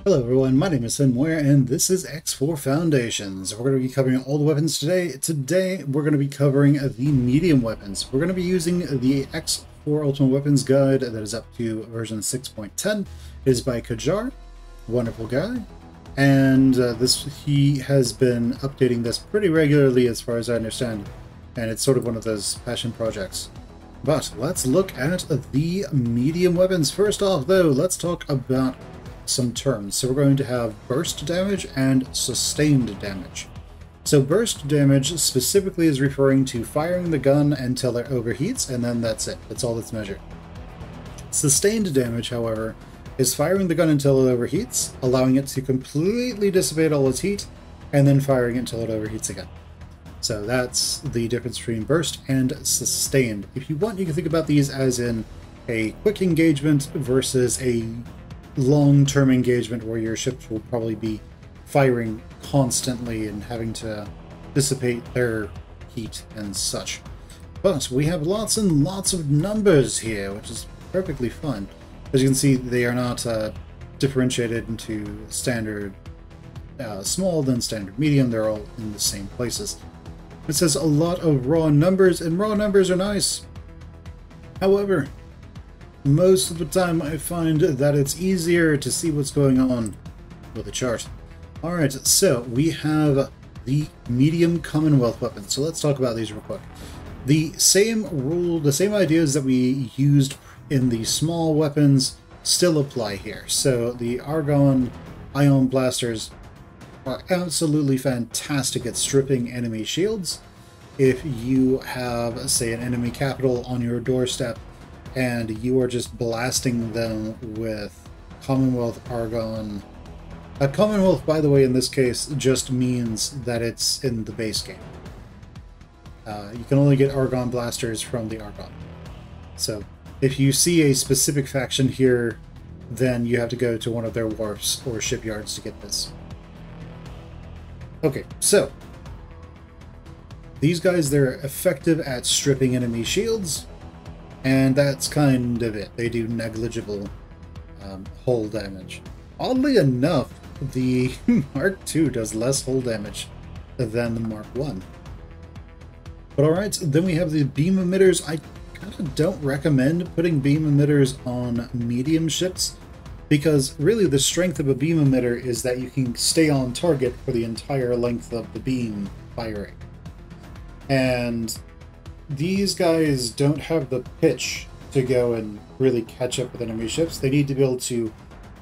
Hello everyone, my name is Muir and this is X4 Foundations. We're going to be covering all the weapons today. Today we're going to be covering the medium weapons. We're going to be using the X4 Ultimate Weapons Guide that is up to version 6.10. It is by Kajar, wonderful guy, and he has been updating this pretty regularly as far as I understand, and it's sort of one of those passion projects. But let's look at the medium weapons. First off though, let's talk about some terms. So we're going to have burst damage and sustained damage. So burst damage specifically is referring to firing the gun until it overheats, and then that's it. That's all that's measured. Sustained damage, however, is firing the gun until it overheats, allowing it to completely dissipate all its heat, and then firing it until it overheats again. So that's the difference between burst and sustained. If you want, you can think about these as in a quick engagement versus a long-term engagement where your ships will probably be firing constantly and having to dissipate their heat and such. But we have lots and lots of numbers here, which is perfectly fun. As you can see, they are not differentiated into standard small, then standard medium. They're all in the same places. It says a lot of raw numbers, and raw numbers are nice. However, most of the time I find that it's easier to see what's going on with a chart. Alright, so we have the medium Commonwealth weapons. So let's talk about these real quick. The same ideas that we used in the small weapons still apply here. So the Argon Ion Blasters are absolutely fantastic at stripping enemy shields. If you have, say, an enemy capital on your doorstep, and you are just blasting them with Commonwealth Argon. Commonwealth, by the way, in this case, just means that it's in the base game. You can only get Argon blasters from the Argon. So, if you see a specific faction here, then you have to go to one of their wharfs or shipyards to get this. Okay, so these guys, they're effective at stripping enemy shields. And that's kind of it. They do negligible hull damage. Oddly enough, the Mark II does less hull damage than the Mark I. But alright, then we have the beam emitters. I kind of don't recommend putting beam emitters on medium ships, because really the strength of a beam emitter is that you can stay on target for the entire length of the beam firing. And these guys don't have the pitch to go and really catch up with enemy ships. They need to be able to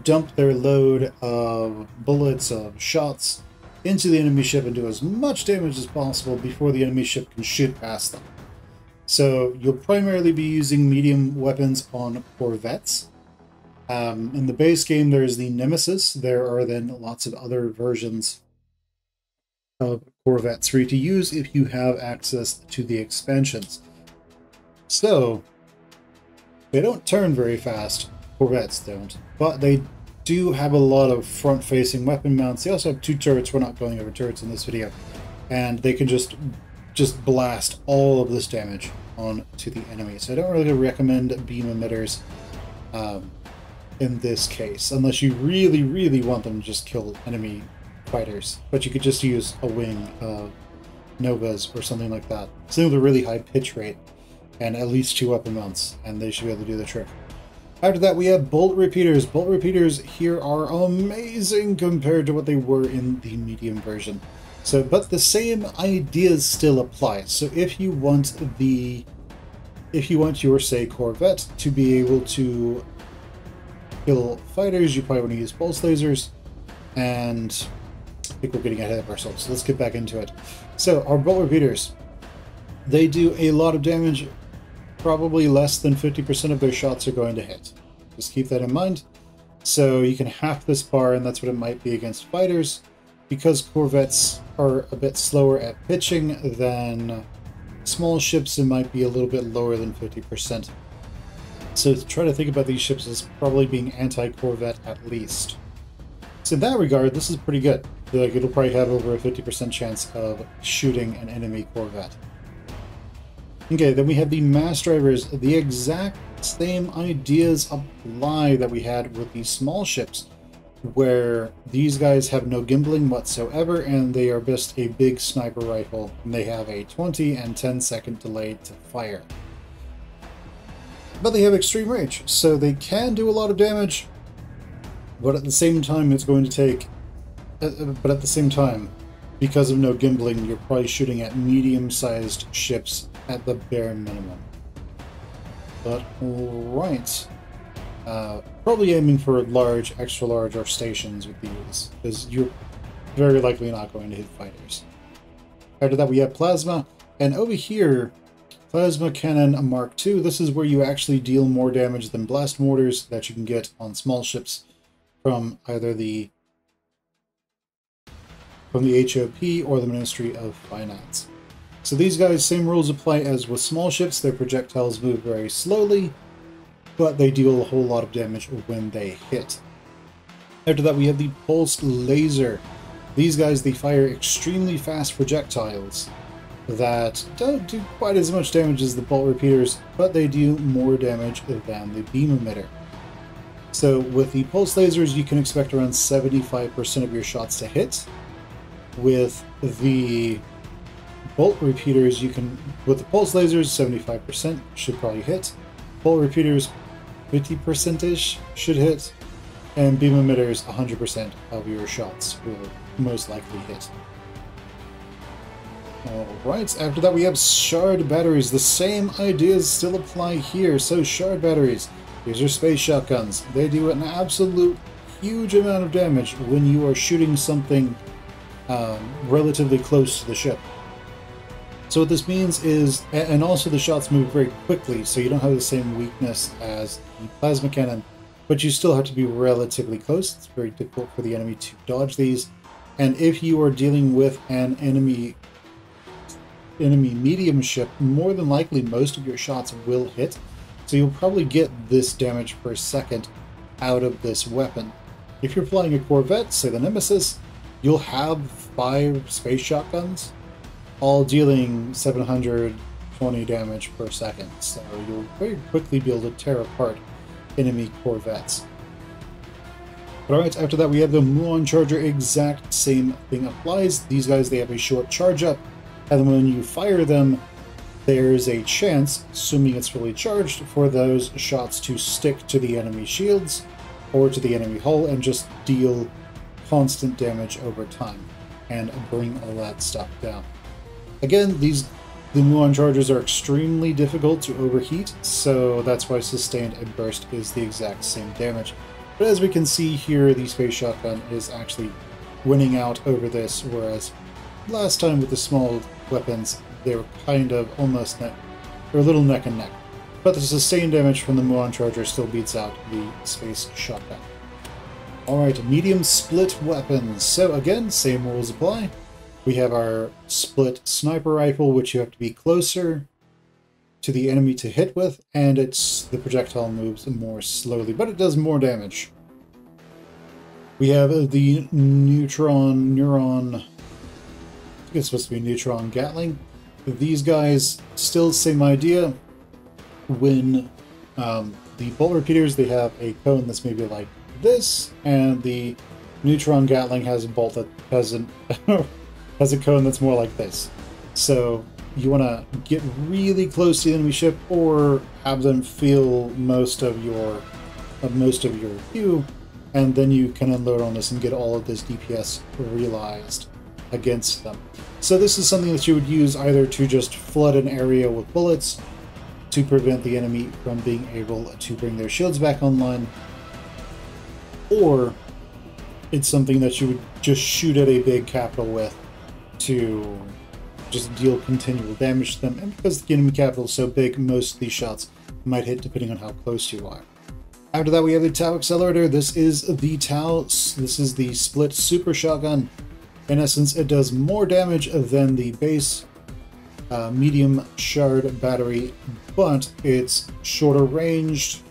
dump their load of bullets, of shots, into the enemy ship and do as much damage as possible before the enemy ship can shoot past them. So you'll primarily be using medium weapons on corvettes. In the base game, there's the Nemesis. There are then lots of other versions of corvettes for you to use if you have access to the expansions. So they don't turn very fast, corvettes don't, but they do have a lot of front-facing weapon mounts. They also have two turrets. We're not going over turrets in this video, and they can just blast all of this damage onto the enemy. So I don't really recommend beam emitters in this case, unless you really want them to just kill enemy fighters. But you could just use a wing of Novas or something like that. Something with a really high pitch rate and at least 2 weapon mounts, and they should be able to do the trick. After that, we have bolt repeaters. Bolt repeaters here are amazing compared to what they were in the medium version. So, but the same ideas still apply. So if you want your, say, corvette to be able to kill fighters, you probably want to use pulse lasers, and I think we're getting ahead of ourselves, so let's get back into it. So our bolt repeaters, they do a lot of damage. Probably less than 50% of their shots are going to hit. Just keep that in mind. So you can half this bar, and that's what it might be against fighters. Because corvettes are a bit slower at pitching than small ships, it might be a little bit lower than 50%. So try to think about these ships as probably being anti-corvette at least. So in that regard, this is pretty good. Like, it'll probably have over a 50% chance of shooting an enemy corvette. Okay, then we have the mass drivers. The exact same ideas apply that we had with these small ships. where these guys have no gimbling whatsoever, and they are just a big sniper rifle, and they have a 20 and 10-second delay to fire. But they have extreme range, so they can do a lot of damage, but at the same time it's going to take... but at the same time, because of no gimbling, you're probably shooting at medium-sized ships at the bare minimum. But alright. Probably aiming for large, extra large, or stations with these, because you're very likely not going to hit fighters. After that we have Plasma, and over here, Plasma Cannon Mark II. This is where you actually deal more damage than blast mortars that you can get on small ships from either the HOP or the Ministry of Finance. So these guys, same rules apply as with small ships. Their projectiles move very slowly, but they deal a whole lot of damage when they hit. After that we have the Pulse Laser. These guys, they fire extremely fast projectiles that don't do quite as much damage as the bolt repeaters, but they do more damage than the beam emitter. So with the Pulse Lasers, you can expect around 75% of your shots to hit. With the bolt repeaters, with the Pulse Lasers, 75% should probably hit. Bolt repeaters, 50%-ish should hit. And beam emitters, 100% of your shots will most likely hit. Alright, after that we have Shard Batteries. The same ideas still apply here. So Shard Batteries, these are space shotguns. They do an absolute huge amount of damage when you are shooting something relatively close to the ship. So what this means is, and also the shots move very quickly, so you don't have the same weakness as the plasma cannon, but you still have to be relatively close. It's very difficult for the enemy to dodge these. And if you are dealing with an enemy medium ship, more than likely most of your shots will hit. So you'll probably get this damage per second out of this weapon. If you're flying a Corvette, say the Nemesis, you'll have 5 space shotguns, all dealing 720 damage per second. So you'll very quickly be able to tear apart enemy Corvettes. But alright, after that we have the Muon Charger. Exact same thing applies. These guys, they have a short charge up, and when you fire them, there's a chance, assuming it's fully charged, for those shots to stick to the enemy shields or to the enemy hull and just deal constant damage over time and bring all that stuff down. Again, the Muon Chargers are extremely difficult to overheat, so that's why sustained and burst is the exact same damage. But as we can see here, the Space Shotgun is actually winning out over this, whereas last time with the small weapons, they were kind of almost a little neck and neck. But the sustained damage from the Muon Charger still beats out the Space Shotgun. Alright, medium split weapons. So again, same rules apply. We have our split sniper rifle, which you have to be closer to the enemy to hit with, and the projectile moves more slowly, but it does more damage. We have the neuron, I think it's supposed to be neutron Gatling. These guys, still same idea. When the bolt repeaters, they have a cone that's maybe like this, and the neutron Gatling has a bolt that has has a cone that's more like this. So you want to get really close to the enemy ship, or have them feel most of your view, and then you can unload on this and get all of this DPS realized against them. So this is something that you would use either to just flood an area with bullets to prevent the enemy from being able to bring their shields back online, or it's something that you would just shoot at a big capital with to just deal continual damage to them. And because the enemy capital is so big, most of these shots might hit depending on how close you are. After that we have the Tau Accelerator. This is the Tau, this is the split super shotgun. In essence, it does more damage than the base medium shard battery, but it's shorter ranged,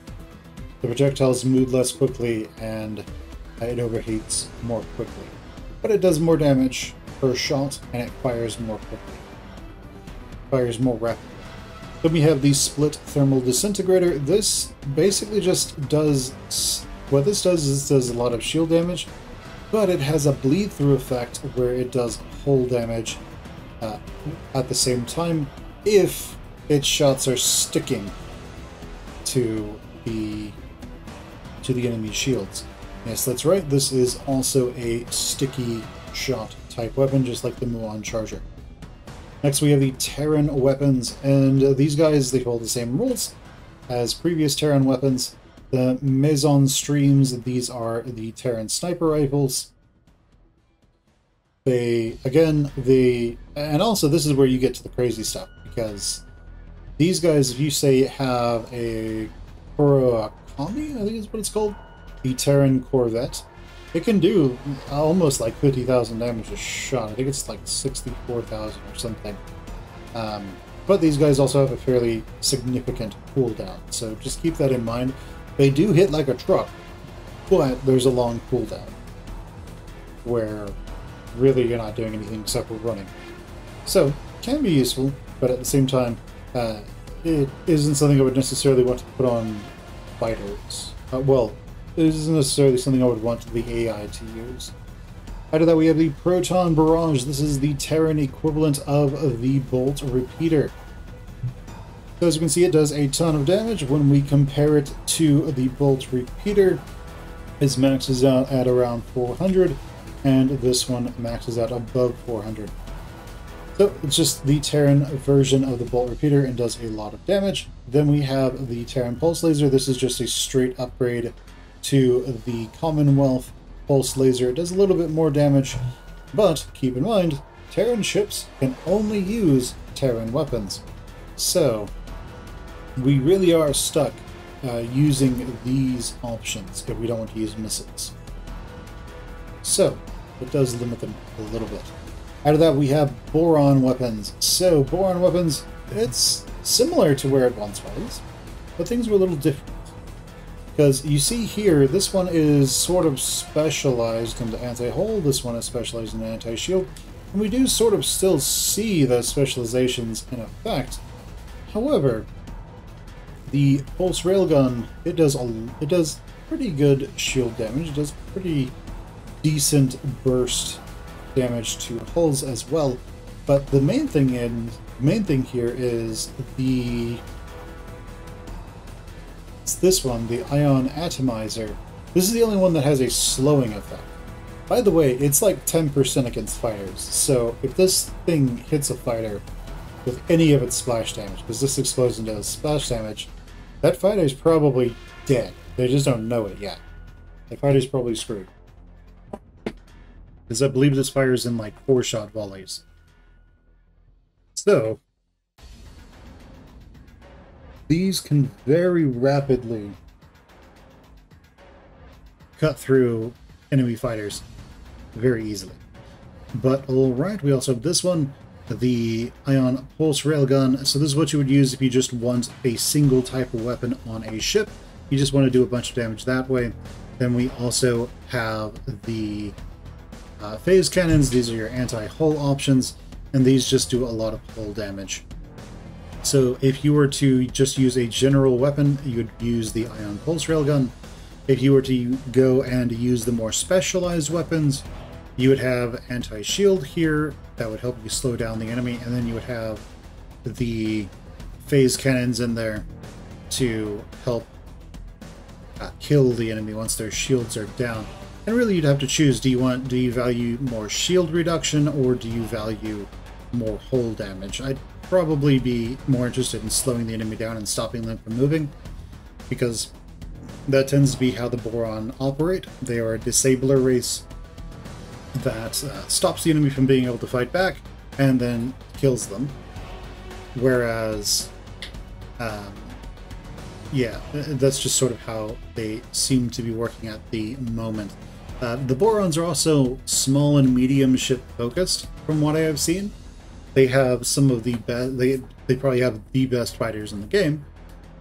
the projectiles move less quickly, and it overheats more quickly. But it does more damage per shot, and it fires more quickly. Fires more rapidly. Then we have the split thermal disintegrator. This basically just does what this does is it does a lot of shield damage, but it has a bleed through effect where it does hull damage at the same time if its shots are sticking to the enemy shields. Yes, that's right, this is also a sticky shot type weapon, just like the Muir Charger. Next we have the Terran weapons, and these guys, they follow the same rules as previous Terran weapons. The Maison Streams, these are the Terran sniper rifles. And also this is where you get to the crazy stuff, because these guys, if you say have a Kurakami, I think is what it's called, the Terran Corvette, it can do almost like 50,000 damage a shot. I think it's like 64,000 or something. But these guys also have a fairly significant cooldown, so just keep that in mind. They do hit like a truck, but there's a long cooldown where really you're not doing anything except for running. So, can be useful, but at the same time, it isn't something I would necessarily want to put on fighters. Well, it isn't necessarily something I would want the AI to use. After that, we have the Proton Barrage. This is the Terran equivalent of the Bolt Repeater. So as you can see, it does a ton of damage. When we compare it to the Bolt Repeater, it maxes out at around 400, and this one maxes out above 400. So it's just the Terran version of the Bolt Repeater and does a lot of damage. Then we have the Terran Pulse Laser. This is just a straight upgrade to the Commonwealth Pulse Laser. It does a little bit more damage, but keep in mind, Terran ships can only use Terran weapons. So we really are stuck using these options if we don't want to use missiles. So it does limit them a little bit. Out of that, we have Boron Weapons. So Boron Weapons, it's similar to where it once was, but things were a little different. Because you see here, this one is sort of specialized into anti-hull, this one is specialized in anti-shield, and we do sort of still see those specializations in effect. However, the Pulse Railgun, it does pretty good shield damage, it does pretty decent burst damage to hulls as well, but the main thing here is it's this one, the Ion Atomizer. This is the only one that has a slowing effect. By the way, it's like 10% against fighters, so if this thing hits a fighter with any of its splash damage, because this explosion does splash damage, that fighter is probably dead. They just don't know it yet. The fighter's probably screwed. Because I believe this fires in like 4-shot volleys. So these can very rapidly cut through enemy fighters very easily. But alright, we also have this one, the Ion Pulse Railgun. So this is what you would use if you just want a single type of weapon on a ship. You just want to do a bunch of damage that way. Then we also have the phase cannons. These are your anti-hull options, and these just do a lot of hull damage. So if you were to just use a general weapon, you would use the Ion Pulse Railgun. If you were to go and use the more specialized weapons, you would have anti-shield here that would help you slow down the enemy, and then you would have the phase cannons in there to help kill the enemy once their shields are down. And really you'd have to choose, do you value more shield reduction or do you value more hull damage? I'd probably be more interested in slowing the enemy down and stopping them from moving, because that tends to be how the Boron operate. They are a disabler race that stops the enemy from being able to fight back and then kills them. Whereas, yeah, that's just sort of how they seem to be working at the moment. The Borons are also small and medium ship focused, from what I have seen. They have some of the best, they probably have the best fighters in the game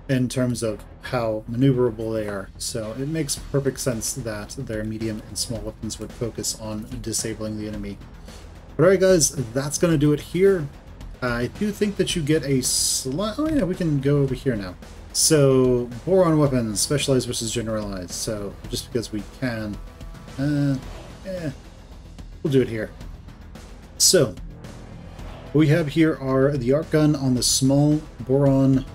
in terms of how maneuverable they are. So it makes perfect sense that their medium and small weapons would focus on disabling the enemy. But alright guys, that's going to do it here. I do think that you get a oh yeah, we can go over here now. So, Boron Weapons, specialized versus generalized. So, just because we can, we'll do it here. So, what we have here are the arc gun on the small boron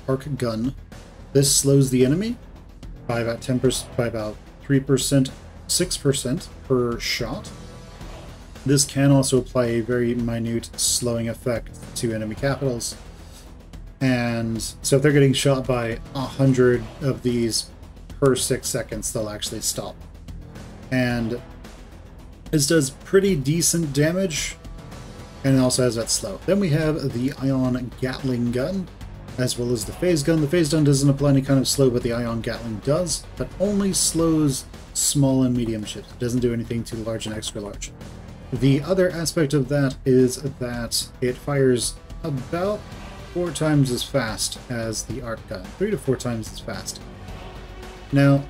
arc gun. This slows the enemy by about 10%, by about 3%, 6% per shot. This can also apply a very minute slowing effect to enemy capitals. And so if they're getting shot by 100 of these per 6 seconds, they'll actually stop. And this does pretty decent damage, and it also has that slow. Then we have the Ion Gatling gun, as well as the phase gun. The phase gun doesn't apply any kind of slow, but the Ion Gatling does, but only slows small and medium ships. It doesn't do anything to large and extra large. The other aspect of that is that it fires about 4 times as fast as the arc gun, 3 to 4 times as fast. Now,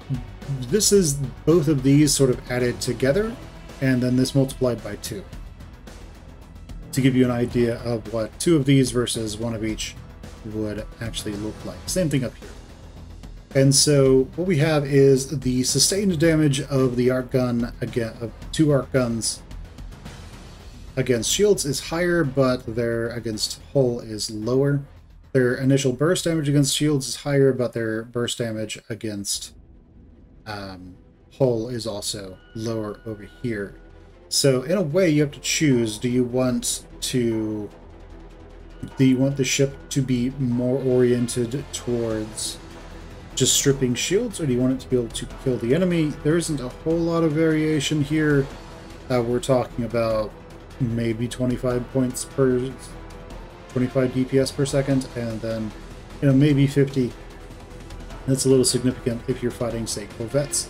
this is both of these sort of added together, and then this multiplied by 2. To give you an idea of what 2 of these versus 1 of each would actually look like. Same thing up here. And so what we have is the sustained damage of the arc gun, again, of 2 arc guns against shields is higher, but their against hull is lower. Their initial burst damage against shields is higher, but their burst damage against hull is also lower over here. So in a way, you have to choose: do you want the ship to be more oriented towards just stripping shields, or do you want it to be able to kill the enemy? There isn't a whole lot of variation here. We're talking about maybe 25 points per 25 DPS per second, and then maybe 50. That's a little significant if you're fighting, say, corvettes.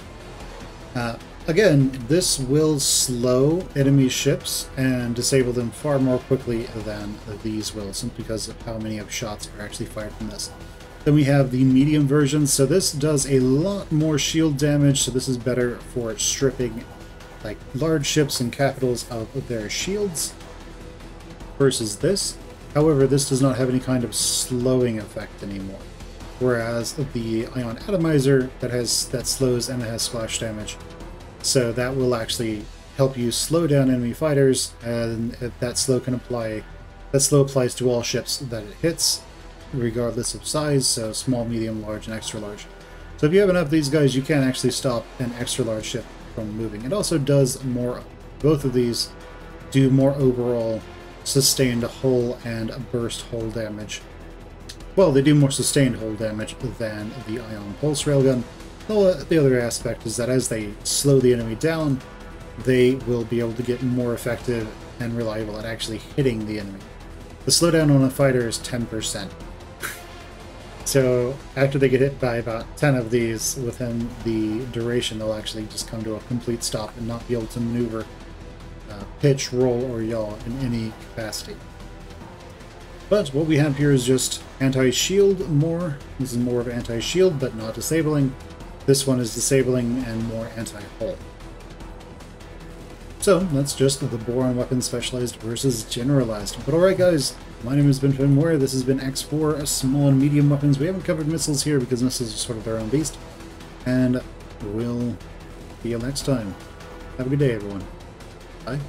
Again, this will slow enemy ships and disable them far more quickly than these will, simply because of how many of shots are actually fired from this. Then we have the medium version, so this does a lot more shield damage, so this is better for stripping like large ships and capitals of their shields versus this. However, this does not have any kind of slowing effect anymore. Whereas the Ion Atomizer that slows and it has splash damage. So that will actually help you slow down enemy fighters, and that slow applies to all ships that it hits, regardless of size, so small, medium, large, and extra large. So if you have enough of these guys, you can actually stop an extra large ship from moving. It also does more, both of these do more overall sustained hull and burst hull damage. Well, they do more sustained hull damage than the Ion Pulse Railgun. The other aspect is that as they slow the enemy down, they will be able to get more effective and reliable at actually hitting the enemy. The slowdown on a fighter is 10%. So after they get hit by about 10 of these within the duration, they'll actually just come to a complete stop and not be able to maneuver, pitch, roll, or yaw in any capacity. But what we have here is just anti-shield more. This is more of anti-shield, but not disabling. This one is disabling and more anti-hull. So that's just the Boron Weapons specialized versus generalized. But alright guys, my name has been Muir. This has been X4, small and medium weapons. We haven't covered missiles here because missiles are sort of their own beast. And we'll see you next time. Have a good day, everyone. Bye.